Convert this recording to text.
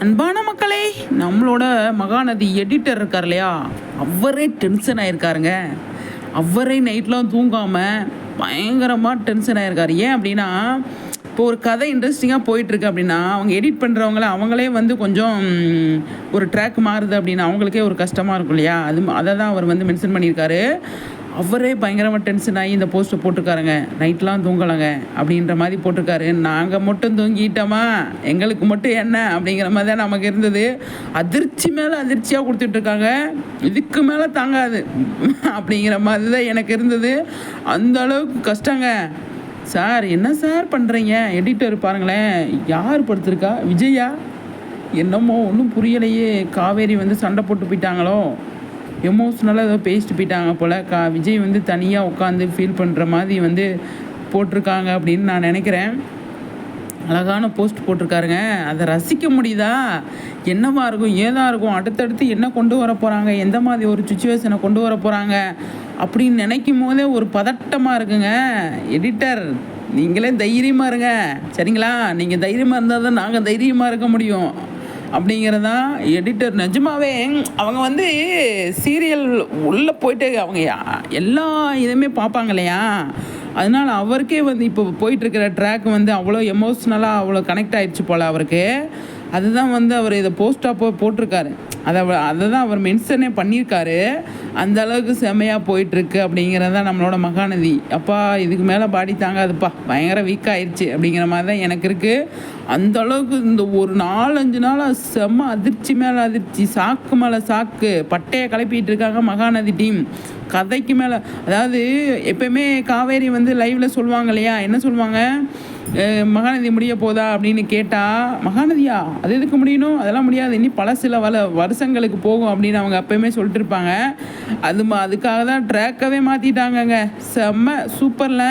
அன்பான மக்களே, நம்மளோட மகாநதி எடிட்டர் இருக்கார் இல்லையா, அவரே டென்ஷன் ஆயிருக்காருங்க. அவரே நைட்லாம் தூங்காமல் பயங்கரமாக டென்ஷன் ஆயிருக்காரு. ஏன் அப்படின்னா, இப்போ ஒரு கதை இன்ட்ரெஸ்டிங்காக போயிட்டுருக்கு அப்படின்னா, அவங்க எடிட் பண்ணுறவங்கள அவங்களே வந்து கொஞ்சம் ஒரு ட்ராக் மாறுது அப்படின்னா அவங்களுக்கே ஒரு கஷ்டமாக இருக்கும் இல்லையா, அதை தான் அவர் வந்து மென்ஷன் பண்ணியிருக்காரு. அவரே பயங்கரமாக டென்ஷன் ஆகி இந்த போஸ்ட்டை போட்டிருக்காருங்க. நைட்லாம் தூங்கலைங்க அப்படின்ற மாதிரி போட்டிருக்காரு. நாங்கள் மட்டும் தூங்கிட்டோமா, எங்களுக்கு மட்டும் என்ன அப்படிங்கிற மாதிரி தான் நமக்கு இருந்தது. அதிர்ச்சி மேலே அதிர்ச்சியாக கொடுத்துட்ருக்காங்க. இதுக்கு மேலே தாங்காது அப்படிங்கிற மாதிரி தான் எனக்கு இருந்தது. அந்த அளவுக்கு கஷ்டங்க. சார் என்ன சார் பண்ணுறீங்க? எடிட்டர் பாருங்களேன், யார் படுத்திருக்கா? விஜயா? என்னமோ ஒன்றும் புரியலையே. காவேரி வந்து சண்டை போட்டு போயிட்டாங்களோ, எமோஷ்னலாக ஏதோ பேசிட்டு போயிட்டாங்க போல். விஜய் வந்து தனியாக உட்காந்து ஃபீல் பண்ணுற மாதிரி வந்து போட்டிருக்காங்க அப்படின்னு நான் நினைக்கிறேன். அழகான போஸ்ட் போட்டிருக்காருங்க. அதை ரசிக்க முடியுதா? என்னவா இருக்கும், ஏதாக இருக்கும், அடுத்தடுத்து என்ன கொண்டு வர போகிறாங்க, எந்த மாதிரி ஒரு சுச்சுவேஷனை கொண்டு வர போகிறாங்க அப்படின்னு நினைக்கும் போதே ஒரு பதட்டமாக இருக்குங்க. எடிட்டர், நீங்களே தைரியமாக இருங்க சரிங்களா? நீங்கள் தைரியமாக இருந்தால் தான் நாங்கள் தைரியமாக இருக்க முடியும் அப்படிங்கிறதான் எடிட்டர். நிஜமாவே அவங்க வந்து சீரியல் உள்ளே போயிட்டு அவங்க எல்லா இதுவுமே பார்ப்பாங்க இல்லையா, அதனால் அவருக்கே வந்து இப்போ போயிட்டுருக்கிற ட்ராக் வந்து அவ்வளோ எமோஷ்னலாக அவ்வளோ கனெக்ட் ஆகிடுச்சு போல் அவருக்கு. அதுதான் வந்து அவர் இதை போஸ்ட்டாக போட்டிருக்காரு. அதை தான் அவர் மென்ஷனே பண்ணியிருக்காரு. அந்த அளவுக்கு செம்மையாக போயிட்டுருக்கு அப்படிங்கிறது தான் நம்மளோட மகாநதி. அப்பா இதுக்கு மேலே பாடி தாங்காதுப்பா, பயங்கர வீக் ஆயிடுச்சு அப்படிங்கிற மாதிரி தான் எனக்கு இருக்குது. அந்த அளவுக்கு இந்த ஒரு 4-5 நாளாக செம்ம அதிர்ச்சி மேலே அதிர்ச்சி, சாக்கு மேலே சாக்கு, பட்டையை கிளப்பிட்டு இருக்காங்க மகாநதி டீம். கதைக்கு மேலே, அதாவது எப்பயுமே காவேரி வந்து லைவில் சொல்லுவாங்க இல்லையா, என்ன சொல்லுவாங்க, மகாநதி முடிய போதா அப்படின்னு கேட்டால், மகாநதியா அது எதுக்கு முடியணும், அதெல்லாம் முடியாது, இனி பல சில வருஷங்களுக்கு போகும் அப்படின்னு அவங்க அப்பயுமே சொல்லிட்டு இருப்பாங்க. அதுக்காக தான் ட்ராக்கவே மாற்றிட்டாங்கங்க. செம்ம சூப்பரில்.